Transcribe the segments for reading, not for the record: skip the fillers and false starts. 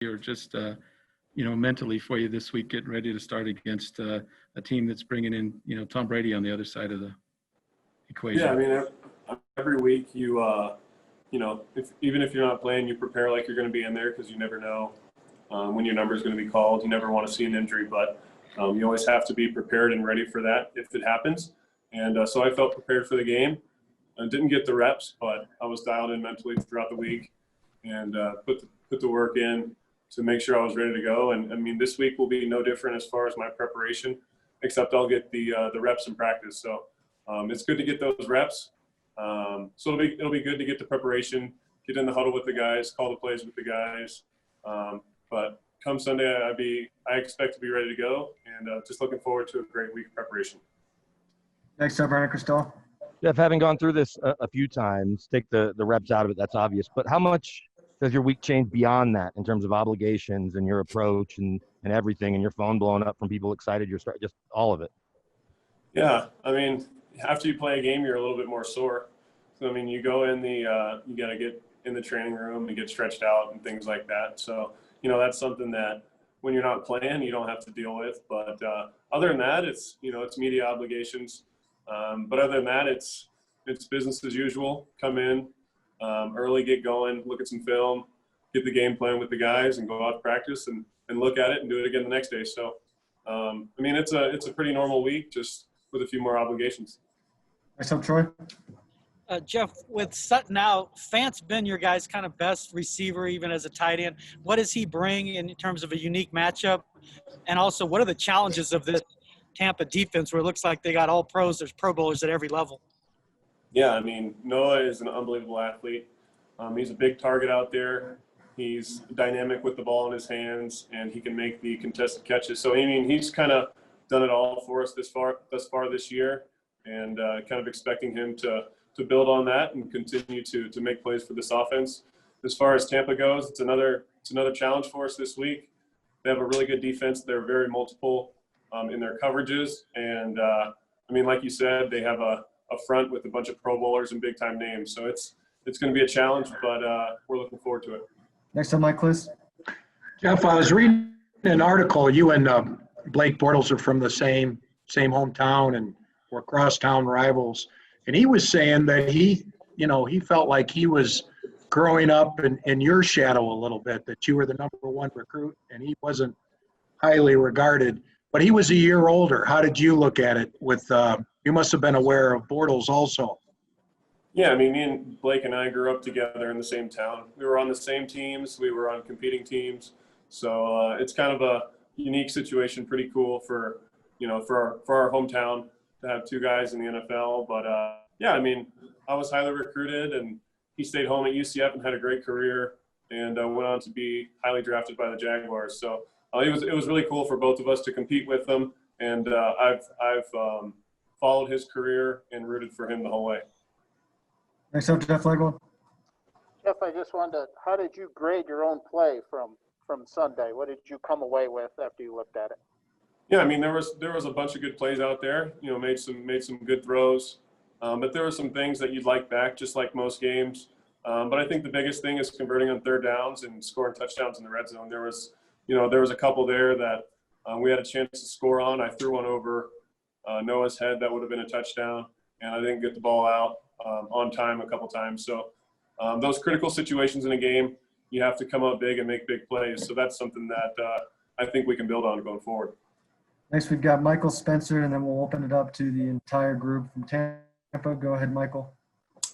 or just mentally for you this week, getting ready to start against a team that's bringing in Tom Brady on the other side of the equation? Yeah, I mean, every week even if you're not playing, you prepare like you're going to be in there because you never know when your number is going to be called. You never want to see an injury, but you always have to be prepared and ready for that if it happens. And so I felt prepared for the game. I didn't get the reps, but I was dialed in mentally throughout the week and put the work in to make sure I was ready to go. And I mean, this week will be no different as far as my preparation, except I'll get the reps in practice. So it's good to get those reps. So it'll be good to get the preparation, get in the huddle with the guys, call the plays with the guys. But come Sunday, I expect to be ready to go, and just looking forward to a great week of preparation. Next up, Brandon Cristal. Jeff, having gone through this a few times, take the reps out of it, that's obvious. But how much does your week change beyond that in terms of obligations and your approach and everything, and your phone blowing up from people excited, just all of it? Yeah, I mean, after you play a game, you're a little bit more sore. So, I mean, you go in you got to get in the training room and get stretched out and things like that. So, that's something that when you're not playing, you don't have to deal with. But other than that, it's media obligations. But other than that, it's business as usual. Come in early, get going, look at some film, get the game plan with the guys, and go out to practice and look at it and do it again the next day. So, I mean, it's a pretty normal week, just with a few more obligations. Next up, Troy. Jeff, with Sutton out, Fant's been your guys' kind of best receiver, even as a tight end. What does he bring in terms of a unique matchup? And also, what are the challenges of this Tampa defense where it looks like they got all pros, there's Pro Bowlers at every level? Yeah, I mean, Noah is an unbelievable athlete. He's a big target out there. He's dynamic with the ball in his hands, and he can make the contested catches. So, I mean, he's kind of done it all for us thus far this year, and kind of expecting him to build on that and continue to make plays for this offense. As far as Tampa goes, it's another challenge for us this week. They have a really good defense. They're very multiple in their coverages, and I mean, like you said, they have a front with a bunch of Pro Bowlers and big time names. So it's going to be a challenge, but we're looking forward to it. Next up, Mike Kliss. Jeff, I was reading an article. You and Blake Bortles are from the same hometown and were crosstown rivals. And he was saying that he felt like he was growing up in your shadow a little bit, that you were the number one recruit and he wasn't highly regarded. But he was a year older. How did you look at it? You must have been aware of Bortles also. Yeah, I mean, me and Blake and I grew up together in the same town. We were on the same teams. We were on competing teams. So it's kind of a unique situation, pretty cool for our hometown to have two guys in the NFL. But, yeah, I mean, I was highly recruited, and he stayed home at UCF and had a great career and went on to be highly drafted by the Jaguars. So it was really cool for both of us to compete with him, and I've followed his career and rooted for him the whole way. Next up, Jeff Legwell. Jeff, I just wondered, how did you grade your own play from Sunday? What did you come away with after you looked at it? Yeah, I mean, there was a bunch of good plays out there. Made some good throws, but there were some things that you'd like back, just like most games. But I think the biggest thing is converting on third downs and scoring touchdowns in the red zone. There was a couple there that we had a chance to score on. I threw one over Noah's head that would have been a touchdown, and I didn't get the ball out on time a couple times. So those critical situations in a game, you have to come up big and make big plays. So that's something that I think we can build on going forward. Next, we've got Michael Spencer, and then we'll open it up to the entire group from Tampa. Go ahead, Michael.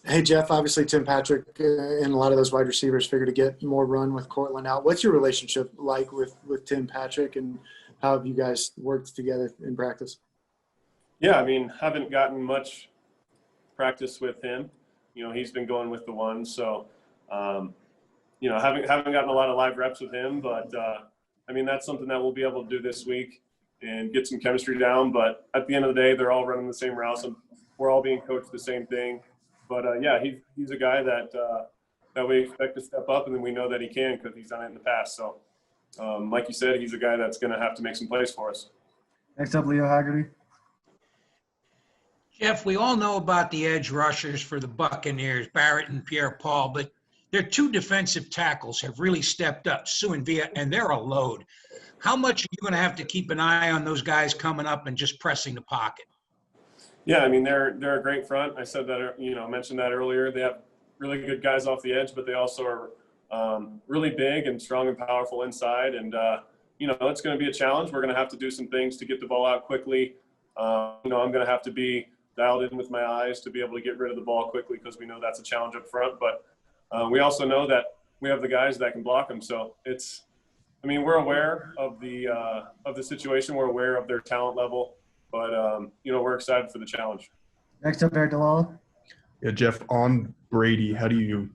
Hey, Jeff, obviously Tim Patrick and a lot of those wide receivers figure to get more run with Cortland out. What's your relationship like with Tim Patrick, and how have you guys worked together in practice? Yeah, I mean, haven't gotten much practice with him. He's been going with the one. So, haven't gotten a lot of live reps with him. But, I mean, that's something that we'll be able to do this week and get some chemistry down. But at the end of the day, they're all running the same routes, and we're all being coached the same thing. But, yeah, he's a guy that we expect to step up, and then we know that he can because he's done it in the past. So, like you said, he's a guy that's going to have to make some plays for us. Next up, Leo Haggerty. Jeff, we all know about the edge rushers for the Buccaneers, Barrett and Pierre-Paul, but their two defensive tackles have really stepped up, Sue and Villa, and they're a load. How much are you going to have to keep an eye on those guys coming up and just pressing the pocket? Yeah, I mean, they're a great front. I said that, mentioned that earlier. They have really good guys off the edge, but they also are really big and strong and powerful inside. And, it's going to be a challenge. We're going to have to do some things to get the ball out quickly. I'm going to have to be dialed in with my eyes to be able to get rid of the ball quickly because we know that's a challenge up front. But we also know that we have the guys that can block them. So we're aware of the situation. We're aware of their talent level. But, we're excited for the challenge. Next up, Eric DeLala. Yeah, Jeff, on Brady, how do you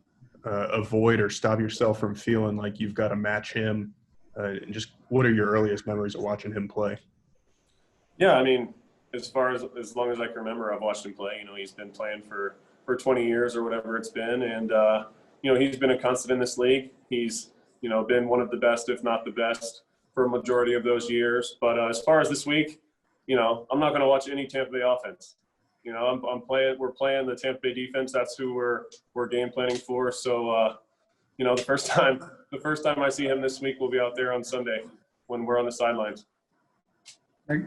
avoid or stop yourself from feeling like you've got to match him? And just what are your earliest memories of watching him play? Yeah, I mean, as long as I can remember, I've watched him play. He's been playing for 20 years or whatever it's been. And, he's been a constant in this league. He's, been one of the best, if not the best, for a majority of those years. But as far as this week, I'm not going to watch any Tampa Bay offense. We're playing the Tampa Bay defense. That's who we're game planning for. So, the first time I see him this week will be out there on Sunday when we're on the sidelines.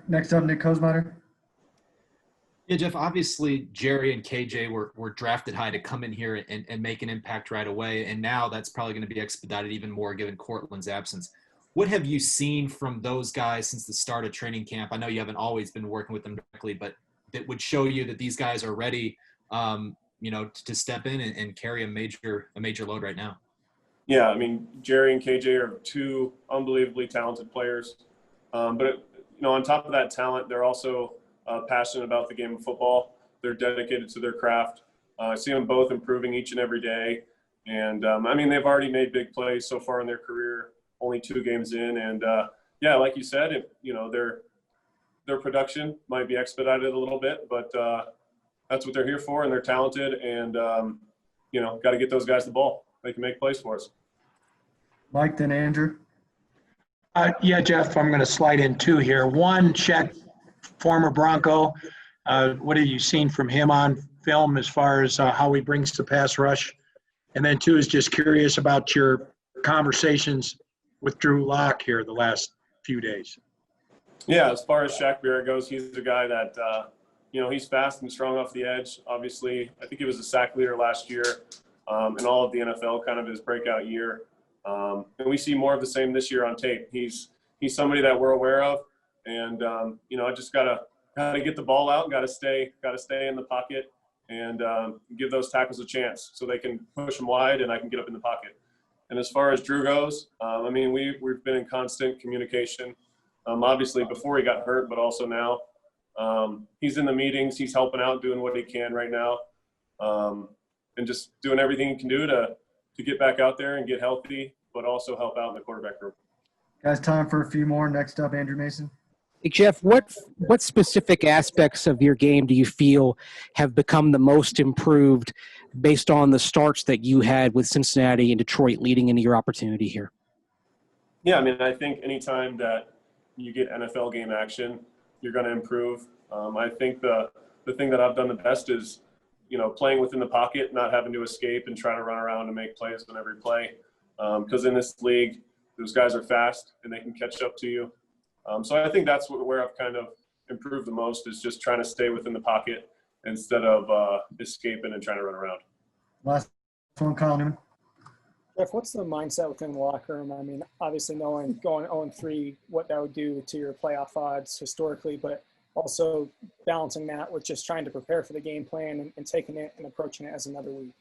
Next up, Nick Kosmider. Yeah, Jeff, obviously Jerry and KJ were drafted high to come in here and make an impact right away. And now that's probably going to be expedited even more given Cortland's absence. What have you seen from those guys since the start of training camp? I know you haven't always been working with them directly, but that would show you that these guys are ready, to step in and carry a major load right now. Yeah, I mean, Jerry and KJ are two unbelievably talented players. But on top of that talent, they're also passionate about the game of football. They're dedicated to their craft. I see them both improving each and every day. And, they've already made big plays so far in their career, only 2 games in. And, like you said, their production might be expedited a little bit, but that's what they're here for, and they're talented. And, got to get those guys the ball. They can make plays for us. Mike, then Andrew. Yeah, Jeff, I'm going to slide in 2 here. One, Shaq, former Bronco. What have you seen from him on film as far as how he brings the pass rush? And then 2 is just curious about your conversations with Drew Lock here the last few days. Yeah, as far as Shaq Barrett goes, he's a guy that, he's fast and strong off the edge. Obviously, I think he was a sack leader last year in all of the NFL, kind of his breakout year. And we see more of the same this year on tape. He's somebody that we're aware of. And, I just gotta get the ball out, gotta stay in the pocket and give those tackles a chance so they can push them wide and I can get up in the pocket. And as far as Drew goes, we've been in constant communication, obviously before he got hurt, but also now. He's in the meetings, he's helping out, doing what he can right now, and just doing everything he can do to get back out there and get healthy, but also help out in the quarterback room. Guys, time for a few more. Next up, Andrew Mason. Hey, Jeff, what specific aspects of your game do you feel have become the most improved based on the starts that you had with Cincinnati and Detroit leading into your opportunity here? Yeah, I think anytime that you get NFL game action, you're going to improve. I think the thing that I've done the best is, playing within the pocket, not having to escape and trying to run around and make plays on every play. Because in this league, those guys are fast and they can catch up to you. So I think that's where I've kind of improved the most is just trying to stay within the pocket instead of escaping and trying to run around. Last one, Kyle Newman. Jeff, what's the mindset within the locker room? Obviously knowing going 0-3, what that would do to your playoff odds historically, but also balancing that with just trying to prepare for the game plan and taking it and approaching it as another week.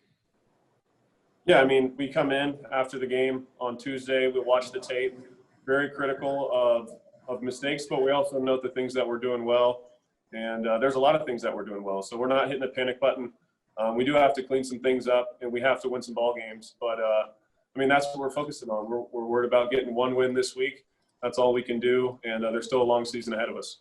Yeah, we come in after the game on Tuesday. We watch the tape, very critical of mistakes, but we also note the things that we're doing well. And there's a lot of things that we're doing well. So we're not hitting the panic button. We do have to clean some things up, and we have to win some ball games. But, that's what we're focusing on. We're worried about getting one win this week. That's all we can do, and there's still a long season ahead of us.